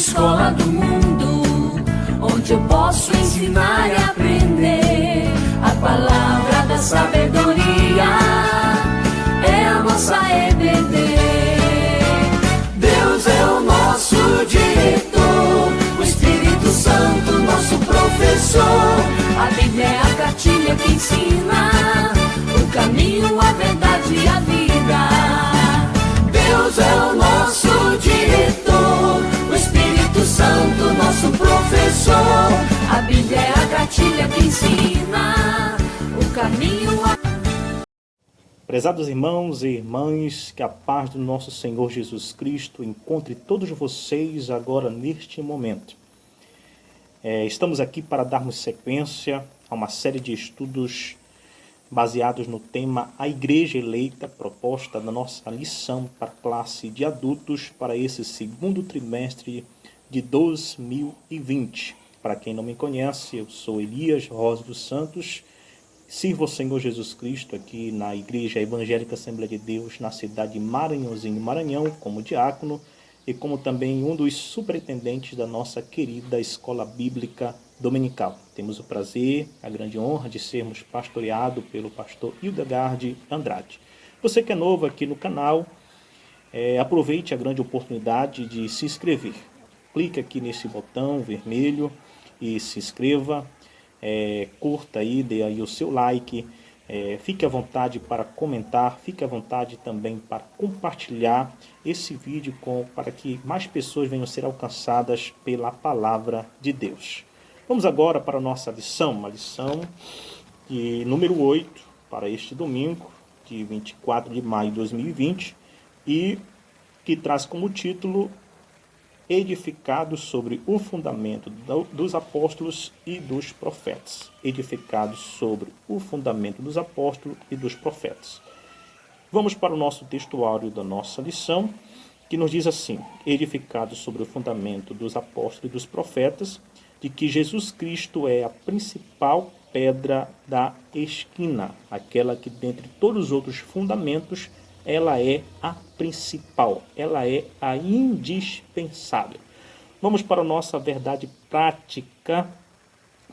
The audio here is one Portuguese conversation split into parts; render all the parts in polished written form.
escola do mundo, onde eu posso ensinar e aprender. A palavra da sabedoria é a nossa EBD. Deus é o nosso diretor, o Espírito Santo nosso professor. A Bíblia é a cartilha que ensina o caminho, a verdade e a vida. Deus é o nosso diretor, o Espírito Santo nosso professor. A Bíblia é a cartilha que ensina o caminho. Prezados irmãos e irmãs, que a paz do nosso Senhor Jesus Cristo encontre todos vocês agora neste momento. Estamos aqui para darmos sequência a uma série de estudos baseados no tema A Igreja Eleita, proposta na nossa lição para a classe de adultos para esse segundo trimestre de 2020. Para quem não me conhece, eu sou Elias Rosa dos Santos, sirvo ao Senhor Jesus Cristo aqui na Igreja Evangélica Assembleia de Deus, na cidade de Maranhãozinho, Maranhão, como diácono e como também um dos superintendentes da nossa querida Escola Bíblica Dominical. Temos o prazer, a grande honra de sermos pastoreados pelo pastor Hildegard Andrade. Você que é novo aqui no canal, aproveite a grande oportunidade de se inscrever. Clique aqui nesse botão vermelho e se inscreva. Curta aí, dê aí o seu like, fique à vontade para comentar, fique à vontade também para compartilhar esse vídeo para que mais pessoas venham a ser alcançadas pela palavra de Deus. Vamos agora para a nossa lição, uma lição de número 8 para este domingo, de 24 de maio de 2020, e que traz como título Edificados sobre o fundamento dos apóstolos e dos profetas. Edificados sobre o fundamento dos apóstolos e dos profetas. Vamos para o nosso textuário da nossa lição, que nos diz assim: edificados sobre o fundamento dos apóstolos e dos profetas, de que Jesus Cristo é a principal pedra da esquina, aquela que dentre todos os outros fundamentos ela é a principal, ela é a indispensável. Vamos para a nossa verdade prática,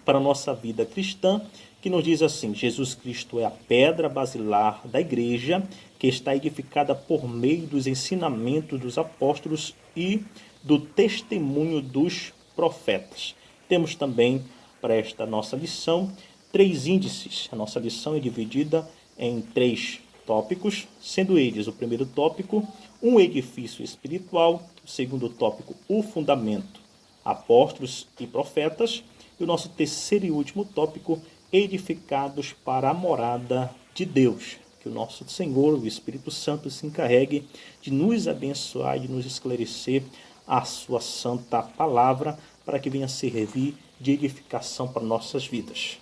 para a nossa vida cristã, que nos diz assim: Jesus Cristo é a pedra basilar da igreja, que está edificada por meio dos ensinamentos dos apóstolos e do testemunho dos profetas. Temos também para esta nossa lição 3 índices. A nossa lição é dividida em 3 tópicos, sendo eles: o primeiro tópico, um edifício espiritual; o segundo tópico, o fundamento, apóstolos e profetas; e o nosso terceiro e último tópico, edificados para a morada de Deus. Que o nosso Senhor, o Espírito Santo, se encarregue de nos abençoar e de nos esclarecer a sua santa palavra, para que venha servir de edificação para nossas vidas.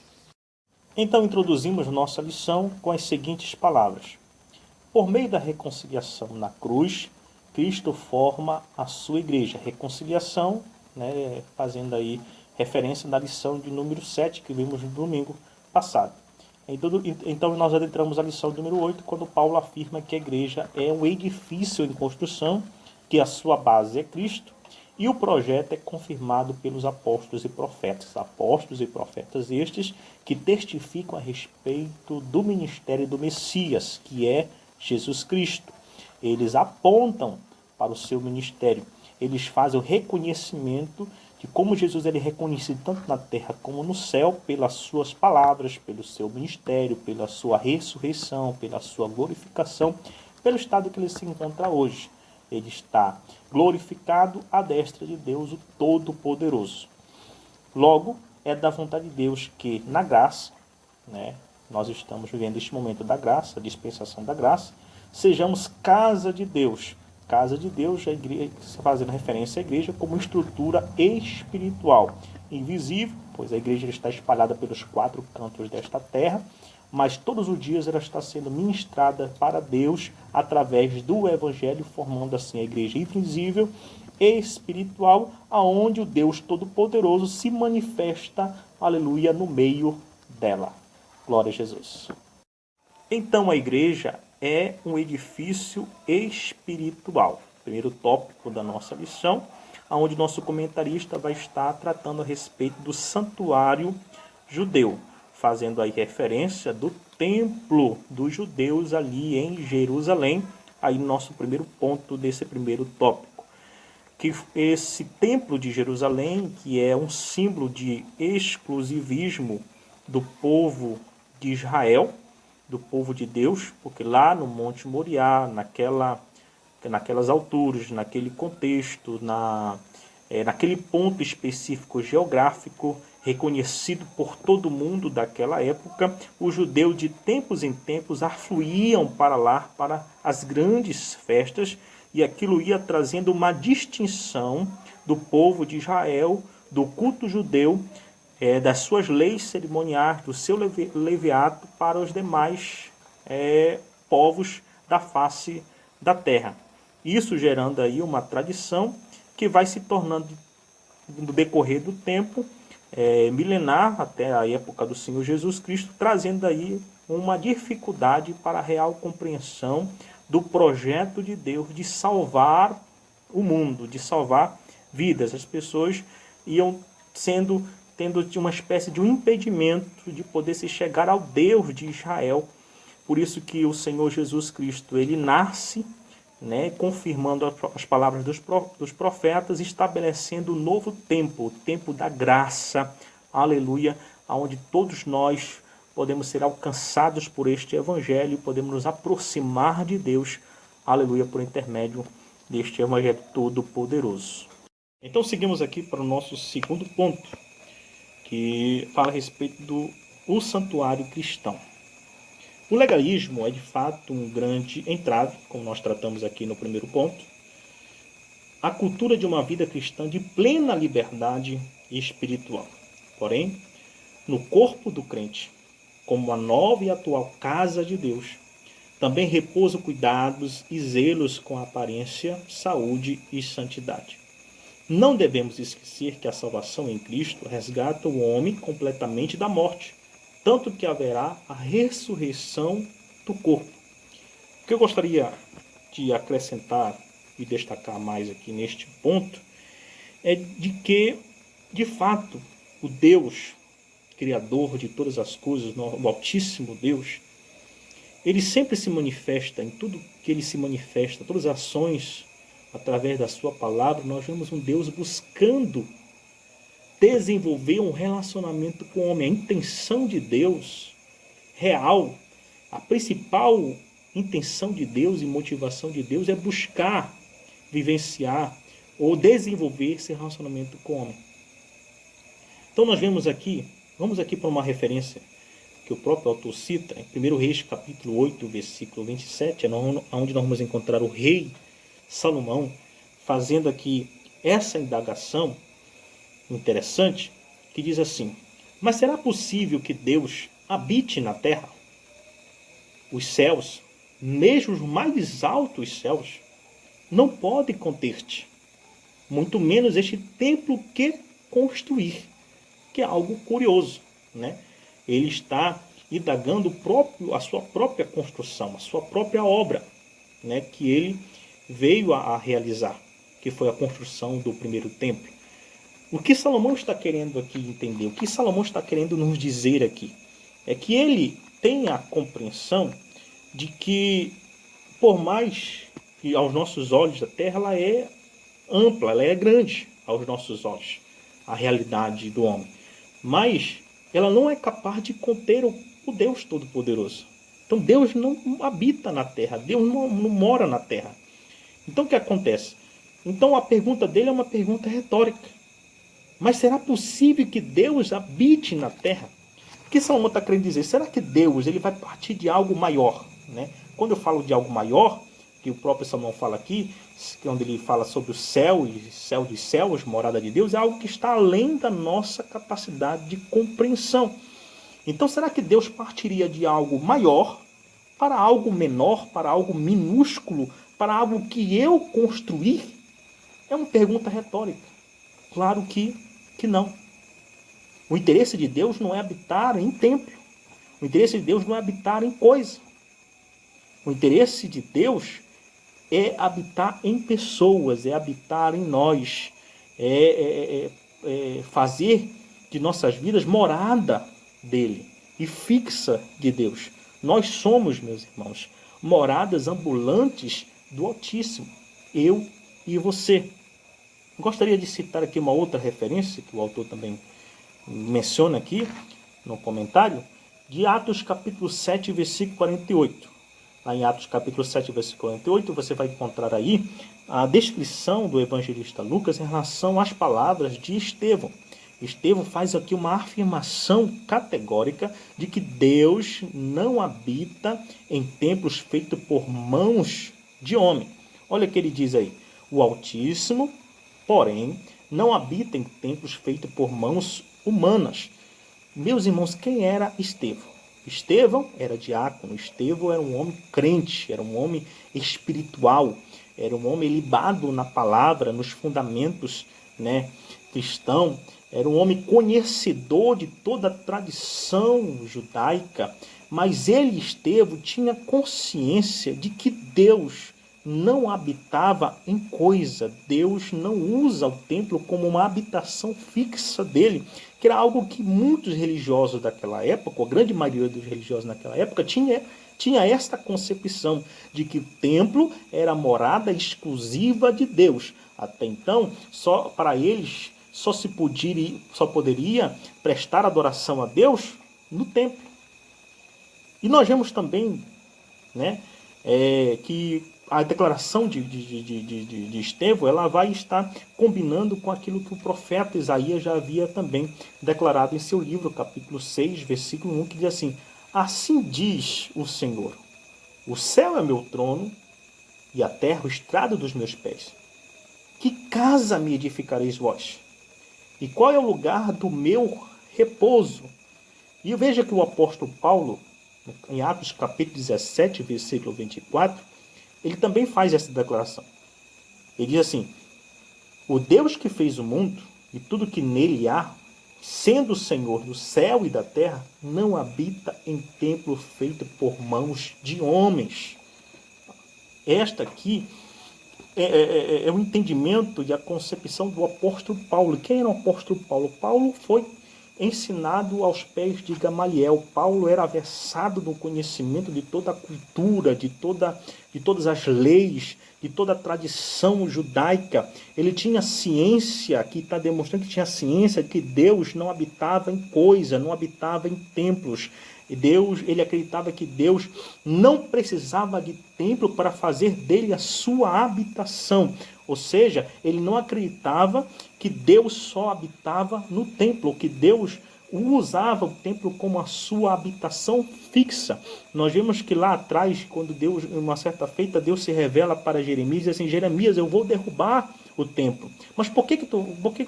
Então introduzimos nossa lição com as seguintes palavras: por meio da reconciliação na cruz, Cristo forma a sua igreja. Reconciliação, fazendo aí referência na lição de número 7 que vimos no domingo passado. Então nós adentramos a lição número 8, quando Paulo afirma que a igreja é um edifício em construção, que a sua base é Cristo, e o projeto é confirmado pelos apóstolos e profetas. Apóstolos e profetas estes que testificam a respeito do ministério do Messias, que é Jesus Cristo. Eles apontam para o seu ministério. Eles fazem o reconhecimento de como Jesus é reconhecido tanto na terra como no céu, pelas suas palavras, pelo seu ministério, pela sua ressurreição, pela sua glorificação, pelo estado que ele se encontra hoje. Ele está glorificado à destra de Deus, o Todo-Poderoso. Logo, é da vontade de Deus que, na graça, nós estamos vivendo este momento da graça, a dispensação da graça, sejamos casa de Deus. Casa de Deus, a igreja, fazendo referência à igreja como estrutura espiritual, invisível, pois a igreja está espalhada pelos 4 cantos desta terra, mas todos os dias ela está sendo ministrada para Deus através do Evangelho, formando assim a igreja invisível e espiritual, aonde o Deus Todo-Poderoso se manifesta, aleluia, no meio dela. Glória a Jesus. Então a igreja é um edifício espiritual. Primeiro tópico da nossa lição, onde nosso comentarista vai estar tratando a respeito do santuário judeu, fazendo aí referência do templo dos judeus ali em Jerusalém, aí nosso primeiro ponto desse primeiro tópico. Que esse templo de Jerusalém, que é um símbolo de exclusivismo do povo de Israel, do povo de Deus, porque lá no Monte Moriá, naquelas alturas, naquele contexto, naquele ponto específico geográfico, reconhecido por todo mundo daquela época, os judeus de tempos em tempos afluíam para lá, para as grandes festas, e aquilo ia trazendo uma distinção do povo de Israel, do culto judeu, das suas leis cerimoniais, do seu leviato para os demais povos da face da terra. Isso gerando aí uma tradição que vai se tornando, no decorrer do tempo, milenar, até a época do Senhor Jesus Cristo, trazendo aí uma dificuldade para a real compreensão do projeto de Deus de salvar o mundo, de salvar vidas. As pessoas iam tendo uma espécie de um impedimento de poder se chegar ao Deus de Israel. Por isso que o Senhor Jesus Cristo, ele nasce, confirmando as palavras dos profetas, estabelecendo um novo tempo, o tempo da graça, aleluia, onde todos nós podemos ser alcançados por este evangelho, podemos nos aproximar de Deus, aleluia, por intermédio deste evangelho todo-poderoso. Então seguimos aqui para o nosso segundo ponto, que fala a respeito do santuário cristão. O legalismo é de fato um grande entrave, como nós tratamos aqui no primeiro ponto, a cultura de uma vida cristã de plena liberdade espiritual. Porém, no corpo do crente, como a nova e atual casa de Deus, também repousam cuidados e zelos com a aparência, saúde e santidade. Não devemos esquecer que a salvação em Cristo resgata o homem completamente da morte, tanto que haverá a ressurreição do corpo. O que eu gostaria de acrescentar e destacar mais aqui neste ponto é de que, de fato, o Deus, Criador de todas as coisas, o Altíssimo Deus, ele sempre se manifesta, em tudo que ele se manifesta, todas as ações, através da sua palavra, nós vemos um Deus buscando desenvolver um relacionamento com o homem. A intenção de Deus real, a principal intenção de Deus e motivação de Deus é buscar, vivenciar ou desenvolver esse relacionamento com o homem. Então nós vamos aqui para uma referência que o próprio autor cita, em 1 Reis capítulo 8, versículo 27, onde nós vamos encontrar o rei Salomão fazendo aqui essa indagação interessante, que diz assim: mas será possível que Deus habite na terra? Os céus, mesmo os mais altos céus, não podem conter-te, muito menos este templo que construir, que é algo curioso, Ele está indagando a sua própria construção, a sua própria obra, que ele veio a realizar, que foi a construção do primeiro templo. O que Salomão está querendo aqui entender, o que Salomão está querendo nos dizer aqui, é que ele tem a compreensão de que, por mais que aos nossos olhos a terra ela é ampla, ela é grande aos nossos olhos, a realidade do homem, mas ela não é capaz de conter o Deus Todo-Poderoso. Então Deus não habita na terra, Deus não mora na terra. Então o que acontece? Então a pergunta dele é uma pergunta retórica. Mas será possível que Deus habite na terra? O que Salomão está querendo dizer? Será que Deus ele vai partir de algo maior? Quando eu falo de algo maior, que o próprio Salomão fala aqui, onde ele fala sobre o céu e céu dos céus, morada de Deus, é algo que está além da nossa capacidade de compreensão. Então será que Deus partiria de algo maior para algo menor, para algo minúsculo, para algo que eu construir? É uma pergunta retórica. Claro que não. O interesse de Deus não é habitar em templo. O interesse de Deus não é habitar em coisa. O interesse de Deus é habitar em pessoas, é habitar em nós. fazer de nossas vidas morada dele e fixa de Deus. Nós somos, meus irmãos, moradas ambulantes do Altíssimo, eu e você. Gostaria de citar aqui uma outra referência, que o autor também menciona aqui no comentário, de Atos capítulo 7, versículo 48. Lá em Atos capítulo 7, versículo 48, você vai encontrar aí a descrição do evangelista Lucas em relação às palavras de Estevão. Estevão faz aqui uma afirmação categórica de que Deus não habita em templos feitos por mãos de homem. Olha o que ele diz aí. O Altíssimo, porém, não habita em templos feitos por mãos humanas. Meus irmãos, quem era Estevão? Estevão era diácono, Estevão era um homem crente, era um homem espiritual, era um homem libado na palavra, nos fundamentos, cristão, era um homem conhecedor de toda a tradição judaica, mas ele, Estevão, tinha consciência de que Deus não habitava em coisa. Deus não usa o templo como uma habitação fixa dele, que era algo que muitos religiosos daquela época, a grande maioria dos religiosos naquela época, tinha esta concepção de que o templo era a morada exclusiva de Deus. Até então, só para eles só poderia prestar adoração a Deus no templo. E nós vemos também, que a declaração de Estevão, ela vai estar combinando com aquilo que o profeta Isaías já havia também declarado em seu livro, capítulo 6, versículo 1, que diz assim: assim diz o Senhor, o céu é meu trono e a terra o estrado dos meus pés. Que casa me edificareis vós? E qual é o lugar do meu repouso? E veja que o apóstolo Paulo, em Atos capítulo 17, versículo 24, ele também faz essa declaração. Ele diz assim: o Deus que fez o mundo e tudo que nele há, sendo o Senhor do céu e da terra, não habita em templo feito por mãos de homens. Esta aqui é o entendimento e a concepção do apóstolo Paulo. Quem era o apóstolo Paulo? Paulo foi ensinado aos pés de Gamaliel. Paulo era versado no conhecimento de toda a cultura, de todas as leis, de toda a tradição judaica. Ele tinha ciência, aqui está demonstrando que tinha ciência de que Deus não habitava em coisa, não habitava em templos. Ele acreditava que Deus não precisava de templo para fazer dele a sua habitação. Ou seja, ele não acreditava que Deus só habitava no templo, que Deus usava o templo como a sua habitação fixa. Nós vemos que lá atrás, quando Deus, em uma certa feita, Deus se revela para Jeremias e diz assim: Jeremias, eu vou derrubar o templo. Mas por que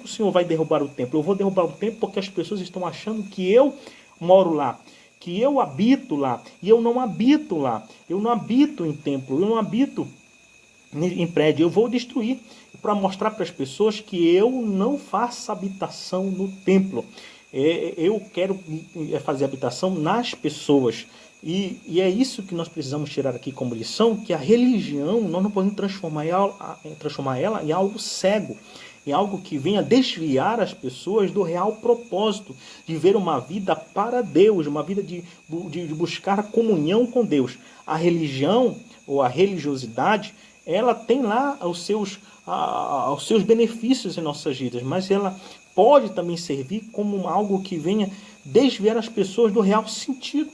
o Senhor vai derrubar o templo? Eu vou derrubar o templo porque as pessoas estão achando que eu moro lá, que eu habito lá, e eu não habito lá. Eu não habito em templo, eu não habito em prédio. Eu vou destruir para mostrar para as pessoas que eu não faço habitação no templo. Eu quero fazer habitação nas pessoas. E é isso que nós precisamos tirar aqui como lição, que a religião, nós não podemos transformar ela em algo cego, em algo que venha desviar as pessoas do real propósito de ver uma vida para Deus, uma vida de buscar comunhão com Deus. A religião ou a religiosidade, ela tem lá os seus benefícios em nossas vidas, mas ela pode também servir como algo que venha desviar as pessoas do real sentido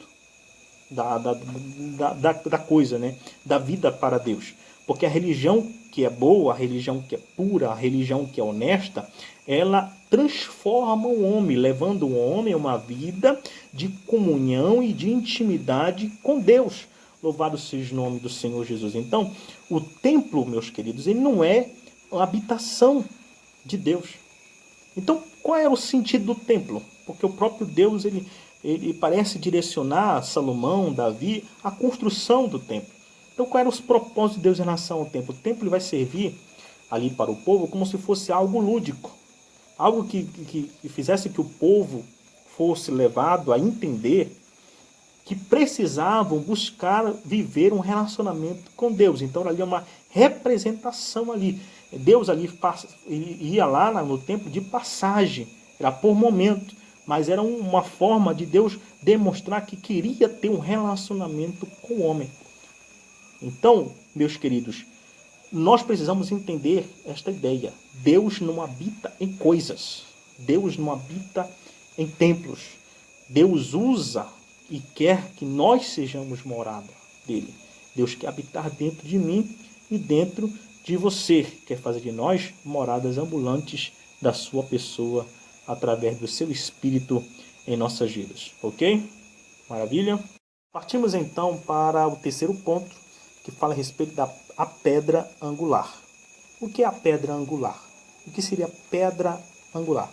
da coisa, da vida para Deus. Porque a religião que é boa, a religião que é pura, a religião que é honesta, ela transforma o homem, levando o homem a uma vida de comunhão e de intimidade com Deus. Louvado seja o nome do Senhor Jesus. Então, o templo, meus queridos, ele não é a habitação de Deus. Então, qual era o sentido do templo? Porque o próprio Deus, ele parece direcionar Salomão, Davi, a construção do templo. Então, qual era os propósitos de Deus em relação ao templo? O templo vai servir ali para o povo como se fosse algo lúdico. Algo que fizesse que o povo fosse levado a entender que precisavam buscar viver um relacionamento com Deus. Então, ali é uma representação ali. Deus ali ia lá no tempo de passagem, era por momento, mas era uma forma de Deus demonstrar que queria ter um relacionamento com o homem. Então, meus queridos, nós precisamos entender esta ideia. Deus não habita em coisas. Deus não habita em templos. Deus usa e quer que nós sejamos morada dele. Deus quer habitar dentro de mim e dentro de você. Quer fazer de nós moradas ambulantes da sua pessoa através do seu Espírito em nossas vidas. Ok? Maravilha? Partimos então para o terceiro ponto, que fala a respeito da pedra angular. O que é a pedra angular? O que seria pedra angular?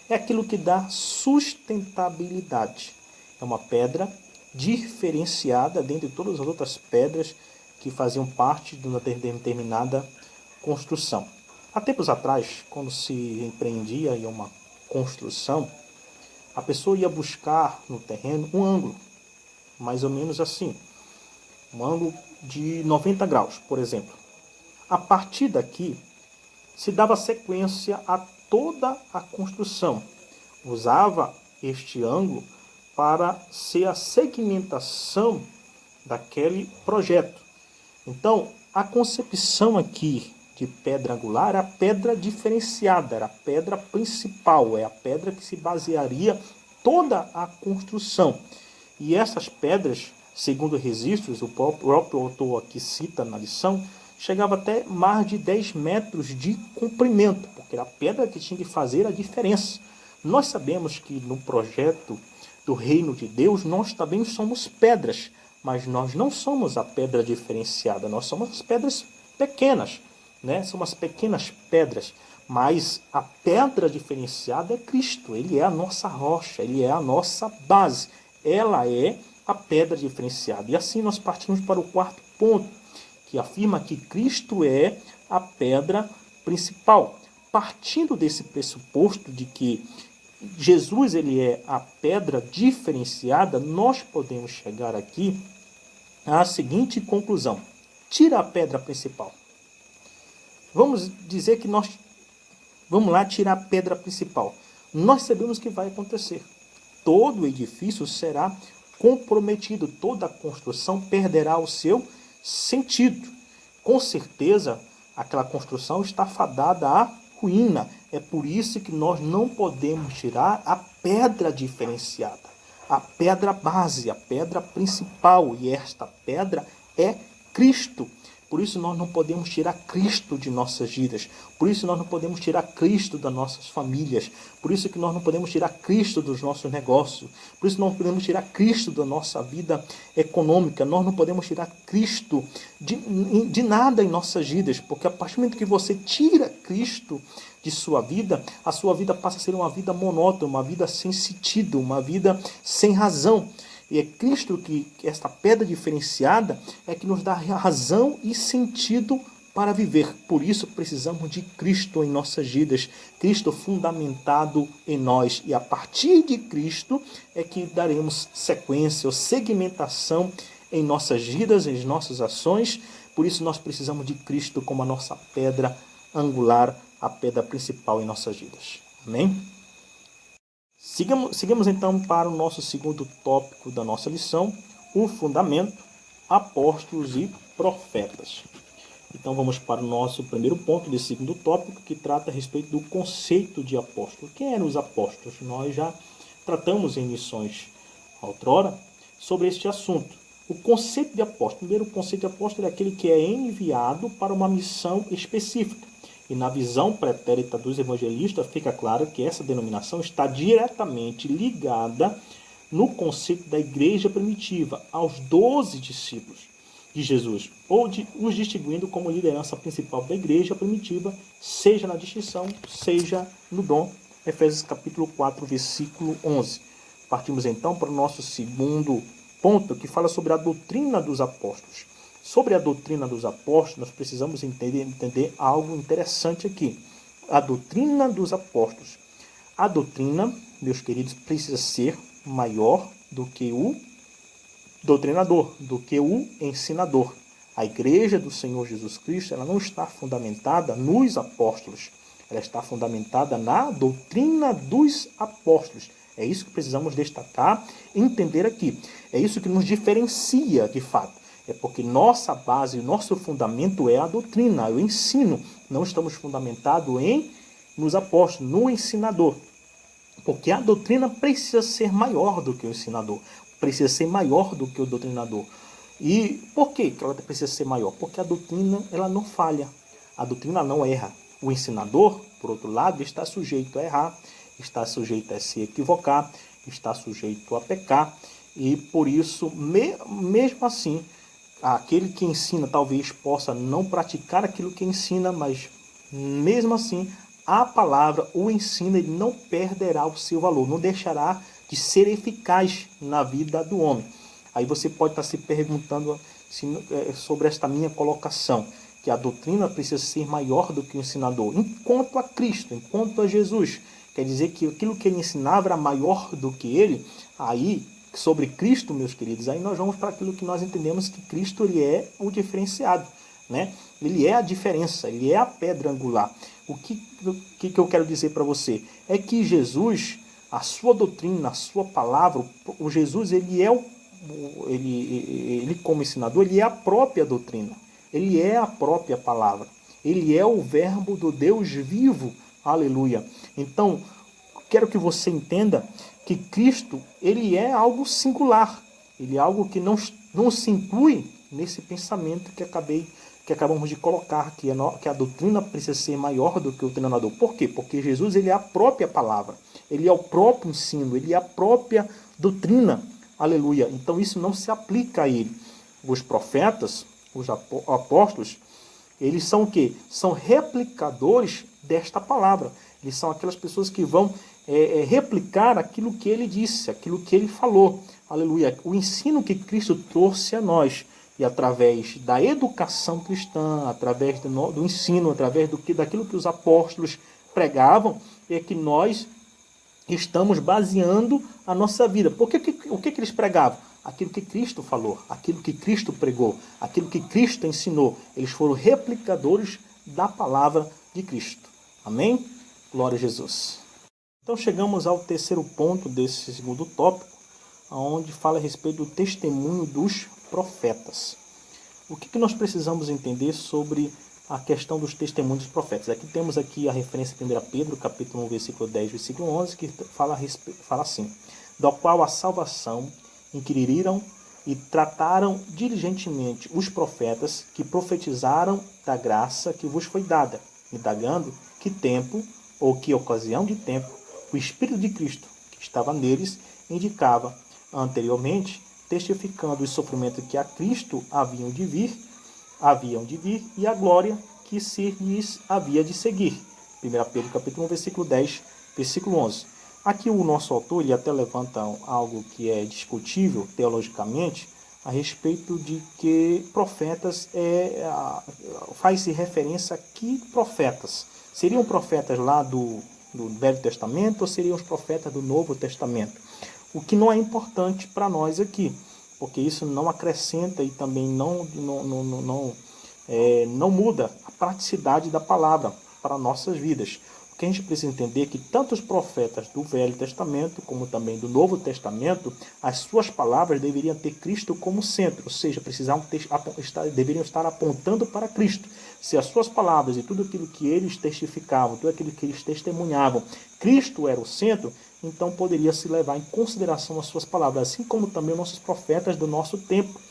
É aquilo que dá sustentabilidade. É uma pedra diferenciada dentre todas as outras pedras que faziam parte de uma determinada construção. Há tempos atrás, quando se empreendia em uma construção, a pessoa ia buscar no terreno um ângulo, mais ou menos assim, um ângulo de 90 graus, por exemplo. A partir daqui, se dava sequência a toda a construção. Usava este ângulo para ser a segmentação daquele projeto. Então, a concepção aqui de pedra angular era a pedra diferenciada, era a pedra principal, é a pedra que se basearia toda a construção. E essas pedras, segundo registros, o próprio autor aqui cita na lição, chegava até mais de 10 metros de comprimento, porque era a pedra que tinha que fazer a diferença. Nós sabemos que no projeto do reino de Deus, nós também somos pedras, mas nós não somos a pedra diferenciada, nós somos as pedras pequenas, né? São as pequenas pedras, mas a pedra diferenciada é Cristo, ele é a nossa rocha, ele é a nossa base, ela é a pedra diferenciada. E assim nós partimos para o quarto ponto, que afirma que Cristo é a pedra principal. Partindo desse pressuposto de que Jesus ele é a pedra diferenciada, nós podemos chegar aqui à seguinte conclusão. Tira a pedra principal. Vamos dizer que vamos lá tirar a pedra principal. Nós sabemos que vai acontecer. Todo o edifício será comprometido, toda a construção perderá o seu sentido. Com certeza, aquela construção está fadada à ruína. É por isso que nós não podemos tirar a pedra diferenciada, a pedra base, a pedra principal. E esta pedra é Cristo. Por isso nós não podemos tirar Cristo de nossas vidas. Por isso nós não podemos tirar Cristo das nossas famílias. Por isso que nós não podemos tirar Cristo dos nossos negócios. Por isso nós não podemos tirar Cristo da nossa vida econômica. Nós não podemos tirar Cristo de nada em nossas vidas. Porque a partir do momento que você tira Cristo de sua vida, a sua vida passa a ser uma vida monótona, uma vida sem sentido, uma vida sem razão. E é Cristo que, esta pedra diferenciada, é que nos dá razão e sentido para viver. Por isso precisamos de Cristo em nossas vidas, Cristo fundamentado em nós. E a partir de Cristo é que daremos sequência ou segmentação em nossas vidas, em nossas ações. Por isso nós precisamos de Cristo como a nossa pedra angular, a pedra principal em nossas vidas. Amém? Sigamos então para o nosso segundo tópico da nossa lição, o fundamento, apóstolos e profetas. Então vamos para o nosso primeiro ponto desse segundo tópico, que trata a respeito do conceito de apóstolo. Quem eram os apóstolos? Nós já tratamos em lições outrora sobre este assunto. O conceito de apóstolo. Primeiro, o conceito de apóstolo é aquele que é enviado para uma missão específica. E na visão pretérita dos evangelistas, fica claro que essa denominação está diretamente ligada no conceito da igreja primitiva, aos 12 discípulos de Jesus, ou os distinguindo como liderança principal da igreja primitiva, seja na distinção, seja no dom. Efésios capítulo 4, versículo 11. Partimos então para o nosso segundo ponto, que fala sobre a doutrina dos apóstolos. Sobre a doutrina dos apóstolos, nós precisamos entender algo interessante aqui. A doutrina dos apóstolos. A doutrina, meus queridos, precisa ser maior do que o doutrinador, do que o ensinador. A igreja do Senhor Jesus Cristo, ela não está fundamentada nos apóstolos. Ela está fundamentada na doutrina dos apóstolos. É isso que precisamos destacar e entender aqui. É isso que nos diferencia, de fato. É porque nossa base, nosso fundamento é a doutrina, é o ensino. Não estamos fundamentados nos apóstolos, no ensinador. Porque a doutrina precisa ser maior do que o ensinador. Precisa ser maior do que o doutrinador. E por que ela precisa ser maior? Porque a doutrina, ela não falha. A doutrina não erra. O ensinador, por outro lado, está sujeito a errar, está sujeito a se equivocar, está sujeito a pecar. E por isso, mesmo assim, aquele que ensina talvez possa não praticar aquilo que ensina, mas mesmo assim, a palavra, o ensino, ele não perderá o seu valor, não deixará de ser eficaz na vida do homem. Aí você pode estar se perguntando sobre esta minha colocação, que a doutrina precisa ser maior do que o ensinador, enquanto a Cristo, enquanto a Jesus. Quer dizer que aquilo que ele ensinava era maior do que ele. Aí, sobre Cristo, meus queridos, aí nós vamos para aquilo que nós entendemos que Cristo, ele é o diferenciado, né? Ele é a diferença, ele é a pedra angular. O que eu quero dizer para você? É que Jesus, a sua doutrina, a sua palavra, o Jesus, ele é ele como ensinador, ele é a própria doutrina. Ele é a própria palavra. Ele é o verbo do Deus vivo. Aleluia. Então, quero que você entenda que Cristo, ele é algo singular. Ele é algo que não se inclui nesse pensamento que acabamos de colocar, que a doutrina precisa ser maior do que o treinador. Por quê? Porque Jesus, ele é a própria palavra. Ele é o próprio ensino. Ele é a própria doutrina. Aleluia. Então, isso não se aplica a ele. Os profetas, os apóstolos, eles são o quê? São replicadores desta palavra. Eles são aquelas pessoas que vão replicar aquilo que ele disse, aquilo que ele falou. Aleluia. O ensino que Cristo trouxe a nós. E através da educação cristã, através do ensino, através daquilo que os apóstolos pregavam, é que nós estamos baseando a nossa vida. O que eles pregavam? Aquilo que Cristo falou, aquilo que Cristo pregou, aquilo que Cristo ensinou. Eles foram replicadores da palavra de Cristo. Amém? Glória a Jesus. Então chegamos ao terceiro ponto desse segundo tópico, onde fala a respeito do testemunho dos profetas. O que nós precisamos entender sobre a questão dos testemunhos dos profetas? Aqui temos aqui a referência a 1 Pedro, capítulo 1, versículo 10, versículo 11, que fala assim: do qual a salvação inquiriram e trataram diligentemente os profetas que profetizaram da graça que vos foi dada, indagando que tempo ou que ocasião de tempo o Espírito de Cristo, que estava neles, indicava anteriormente, testificando os sofrimentos que a Cristo haviam de vir e a glória que se lhes havia de seguir. 1 Pedro capítulo 1, versículo 10, versículo 11. Aqui o nosso autor ele até levanta algo que é discutível teologicamente a respeito de que profetas faz-se referência a que profetas? Seriam profetas lá do Velho Testamento ou seriam os profetas do Novo Testamento? O que não é importante para nós aqui, porque isso não acrescenta e também não muda a praticidade da palavra para nossas vidas. O que a gente precisa entender é que tanto os profetas do Velho Testamento como também do Novo Testamento, as suas palavras deveriam ter Cristo como centro, ou seja, deveriam estar apontando para Cristo. Se as suas palavras e tudo aquilo que eles testificavam, tudo aquilo que eles testemunhavam, Cristo era o centro, então poderia se levar em consideração as suas palavras, assim como também os nossos profetas do nosso tempo,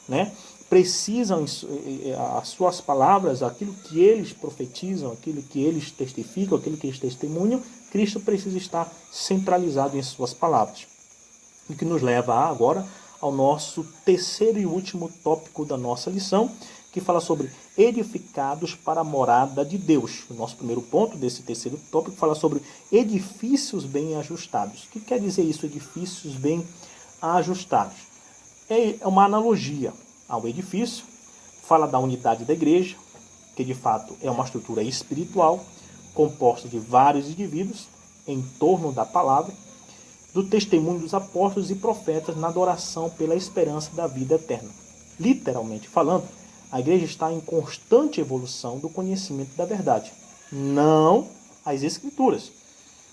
né? Precisam as suas palavras, aquilo que eles profetizam, aquilo que eles testificam, aquilo que eles testemunham, Cristo precisa estar centralizado em suas palavras. O que nos leva agora ao nosso terceiro e último tópico da nossa lição, que fala sobre edificados para a morada de Deus. O nosso primeiro ponto desse terceiro tópico fala sobre edifícios bem ajustados. O que quer dizer isso, edifícios bem ajustados? É uma analogia ao edifício, fala da unidade da igreja, que de fato é uma estrutura espiritual, composta de vários indivíduos em torno da palavra, do testemunho dos apóstolos e profetas na adoração pela esperança da vida eterna. Literalmente falando, A igreja está em constante evolução do conhecimento da verdade, não as escrituras.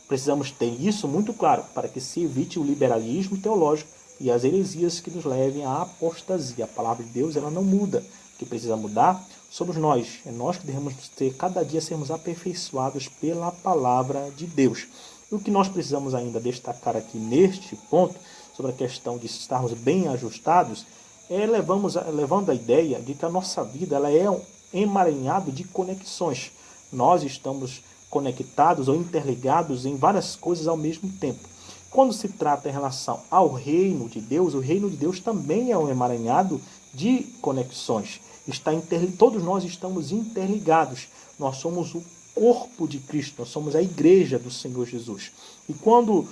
Precisamos ter isso muito claro para que se evite o liberalismo teológico e as heresias que nos levem à apostasia. A palavra de Deus, ela não muda. O que precisa mudar somos nós. É nós que devemos ter, cada dia sermos aperfeiçoados pela palavra de Deus. E o que nós precisamos ainda destacar aqui neste ponto, sobre a questão de estarmos bem ajustados, é levando a ideia de que a nossa vida ela é um emaranhado de conexões. Nós estamos conectados ou interligados em várias coisas ao mesmo tempo. Quando se trata em relação ao reino de Deus, o reino de Deus também é um emaranhado de conexões. Todos nós estamos interligados. Nós somos o corpo de Cristo, nós somos a igreja do Senhor Jesus. E quando,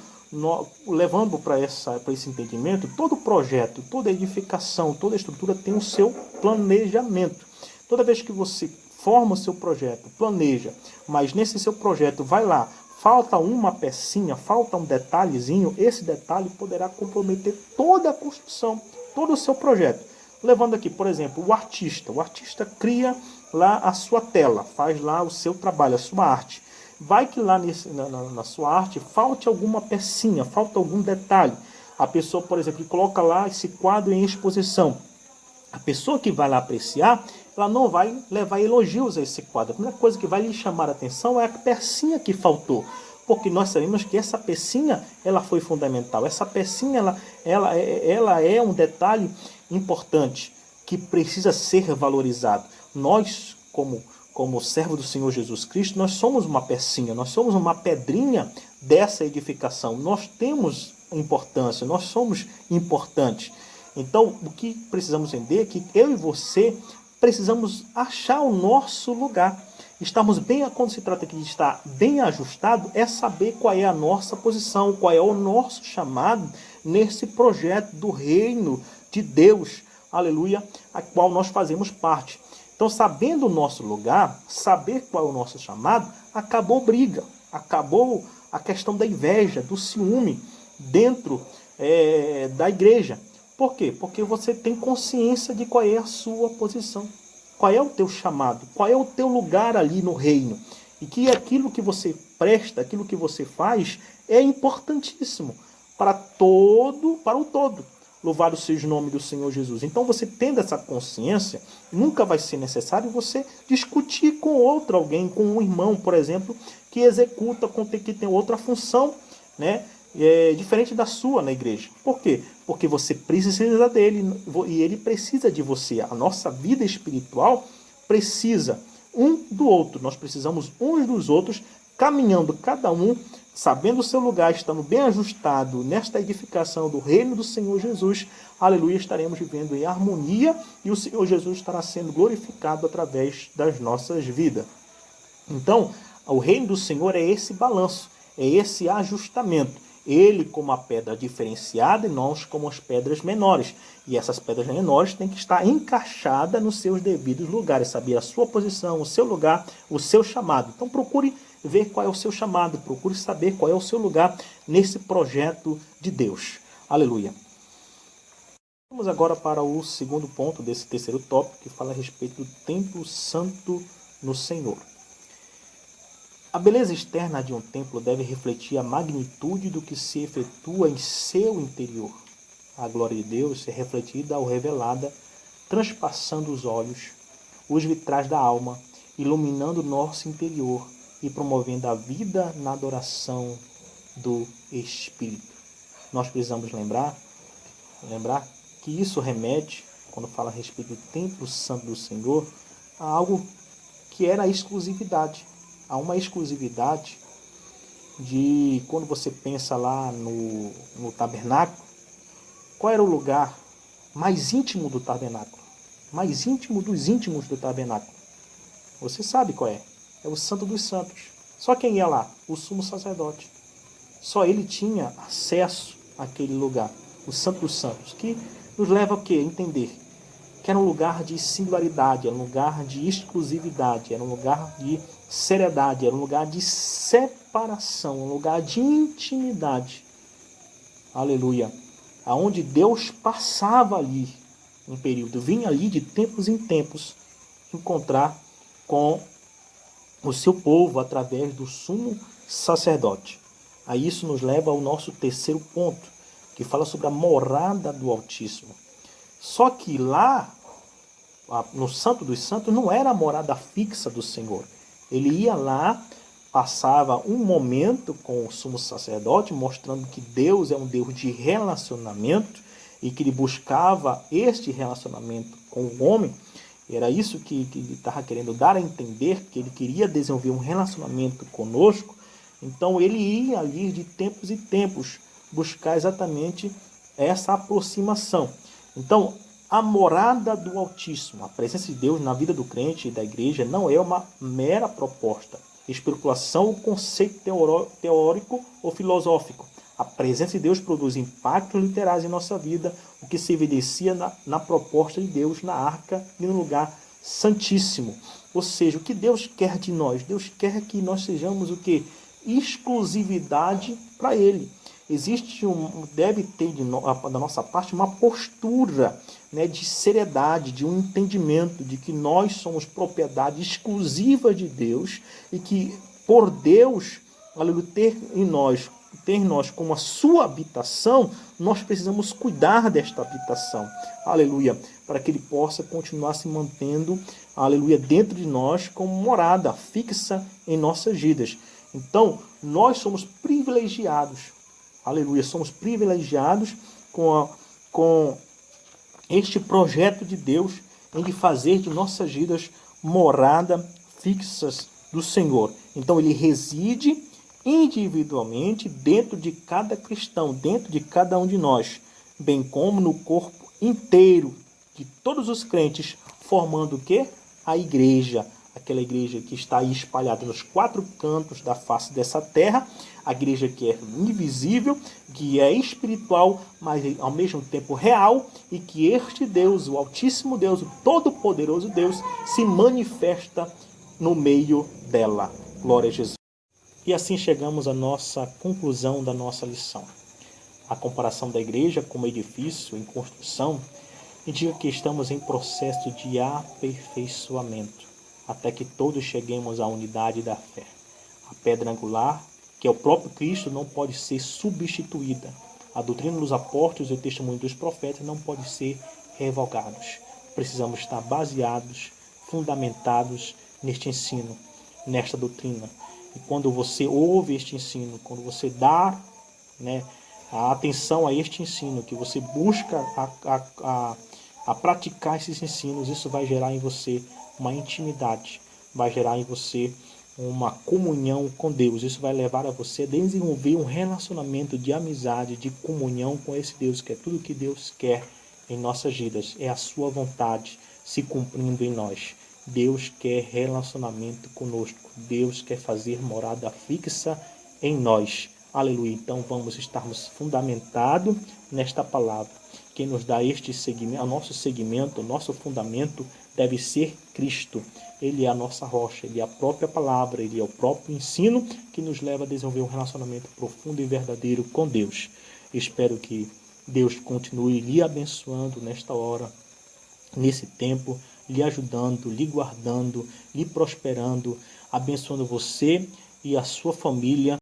levando para esse entendimento, todo projeto, toda edificação, toda estrutura tem o seu planejamento. Toda vez que você forma o seu projeto, planeja, mas nesse seu projeto vai lá, falta uma pecinha, falta um detalhezinho, esse detalhe poderá comprometer toda a construção, todo o seu projeto. Levando aqui, por exemplo, o artista cria lá a sua tela, faz lá o seu trabalho, a sua arte. Vai que lá na sua arte falte alguma pecinha, falta algum detalhe. A pessoa, por exemplo, que coloca lá esse quadro em exposição. A pessoa que vai lá apreciar, ela não vai levar elogios a esse quadro. A primeira coisa que vai lhe chamar a atenção é a pecinha que faltou. Porque nós sabemos que essa pecinha ela foi fundamental. Essa pecinha ela é um detalhe importante que precisa ser valorizado. Nós, como servo do Senhor Jesus Cristo, nós somos uma pecinha, nós somos uma pedrinha dessa edificação. Nós temos importância, nós somos importantes. Então, o que precisamos entender é que eu e você precisamos achar o nosso lugar. Quando se trata aqui de estar bem ajustado, é saber qual é a nossa posição, qual é o nosso chamado nesse projeto do reino de Deus, aleluia, a qual nós fazemos parte. Então, sabendo o nosso lugar, saber qual é o nosso chamado, acabou briga, acabou a questão da inveja, do ciúme dentro da igreja. Por quê? Porque você tem consciência de qual é a sua posição. Qual é o teu chamado? Qual é o teu lugar ali no reino? E que aquilo que você presta, aquilo que você faz, é importantíssimo para o todo. Louvado seja o nome do Senhor Jesus. Então, você tendo essa consciência, nunca vai ser necessário você discutir com alguém, com um irmão, por exemplo, que executa, que tem outra função, né? Diferente da sua na igreja. Por quê? Porque você precisa dele e ele precisa de você. A nossa vida espiritual precisa um do outro. Nós precisamos uns dos outros, caminhando cada um, sabendo o seu lugar, estando bem ajustado nesta edificação do reino do Senhor Jesus. Aleluia, estaremos vivendo em harmonia e o Senhor Jesus estará sendo glorificado através das nossas vidas. Então, o reino do Senhor é esse balanço, é esse ajustamento. Ele como a pedra diferenciada e nós como as pedras menores. E essas pedras menores têm que estar encaixadas nos seus devidos lugares, saber a sua posição, o seu lugar, o seu chamado. Então procure ver qual é o seu chamado, procure saber qual é o seu lugar nesse projeto de Deus. Aleluia. Vamos agora para o segundo ponto desse terceiro tópico, que fala a respeito do templo santo no Senhor. A beleza externa de um templo deve refletir a magnitude do que se efetua em seu interior. A glória de Deus é refletida ou revelada, transpassando os olhos, os vitrais da alma, iluminando o nosso interior e promovendo a vida na adoração do Espírito. Nós precisamos lembrar que isso remete, quando fala a respeito do templo santo do Senhor, a algo que era a exclusividade. Há uma exclusividade de quando você pensa lá no tabernáculo. Qual era o lugar mais íntimo do tabernáculo? Mais íntimo dos íntimos do tabernáculo. Você sabe qual é? É o Santo dos Santos. Só quem ia lá? O sumo sacerdote. Só ele tinha acesso àquele lugar. O Santo dos Santos. Que nos leva a quê? A entender que era um lugar de singularidade, era um lugar de exclusividade, era um lugar de seriedade, era um lugar de separação, um lugar de intimidade. Aleluia. Aonde Deus passava ali. um período, vinha ali de tempos em tempos encontrar com o seu povo através do sumo sacerdote. Aí isso nos leva ao nosso terceiro ponto, que fala sobre a morada do Altíssimo. Só que lá, no Santo dos Santos, não era a morada fixa do Senhor. Ele ia lá, passava um momento com o sumo sacerdote, mostrando que Deus é um Deus de relacionamento e que ele buscava este relacionamento com o homem. Era isso que ele estava querendo dar a entender, que ele queria desenvolver um relacionamento conosco. Então ele ia ali de tempos em tempos buscar exatamente essa aproximação. Então, a morada do Altíssimo, a presença de Deus na vida do crente e da igreja não é uma mera proposta, especulação ou conceito teórico ou filosófico. A presença de Deus produz impactos literais em nossa vida, o que se evidencia na proposta de Deus na arca e no lugar santíssimo. Ou seja, o que Deus quer de nós? Deus quer que nós sejamos o quê? Exclusividade para Ele. Deve ter da nossa parte uma postura, né, de seriedade, de um entendimento de que nós somos propriedade exclusiva de Deus e que por Deus, ter em nós como a sua habitação, nós precisamos cuidar desta habitação, aleluia, para que ele possa continuar se mantendo, aleluia, dentro de nós como morada fixa em nossas vidas. Então, nós somos privilegiados, aleluia, somos privilegiados com este projeto de Deus em de fazer de nossas vidas morada fixas do Senhor. Então, ele reside individualmente dentro de cada cristão, dentro de cada um de nós, bem como no corpo inteiro de todos os crentes, formando o quê? A igreja, aquela igreja que está aí espalhada nos 4 cantos da face dessa terra, a igreja que é invisível, que é espiritual, mas ao mesmo tempo real, e que este Deus, o Altíssimo Deus, o Todo-Poderoso Deus, se manifesta no meio dela. Glória a Jesus. E assim chegamos à nossa conclusão da nossa lição. A comparação da igreja como edifício em construção indica que estamos em processo de aperfeiçoamento, até que todos cheguemos à unidade da fé. A pedra angular, que é o próprio Cristo, não pode ser substituída. A doutrina dos apóstolos e o testemunho dos profetas não pode ser revogados. Precisamos estar baseados, fundamentados neste ensino, nesta doutrina. E quando você ouve este ensino, quando você dá, né, a atenção a este ensino, que você busca a praticar esses ensinos, isso vai gerar em você uma intimidade, vai gerar em você uma comunhão com Deus. Isso vai levar a você a desenvolver um relacionamento de amizade, de comunhão com esse Deus, que é tudo que Deus quer em nossas vidas. É a sua vontade se cumprindo em nós. Deus quer relacionamento conosco. Deus quer fazer morada fixa em nós. Aleluia. Então vamos estarmos fundamentados nesta palavra. Quem nos dá este segmento, o nosso fundamento deve ser Cristo. Ele é a nossa rocha, ele é a própria palavra, ele é o próprio ensino que nos leva a desenvolver um relacionamento profundo e verdadeiro com Deus. Espero que Deus continue lhe abençoando nesta hora, nesse tempo, lhe ajudando, lhe guardando, lhe prosperando, abençoando você e a sua família.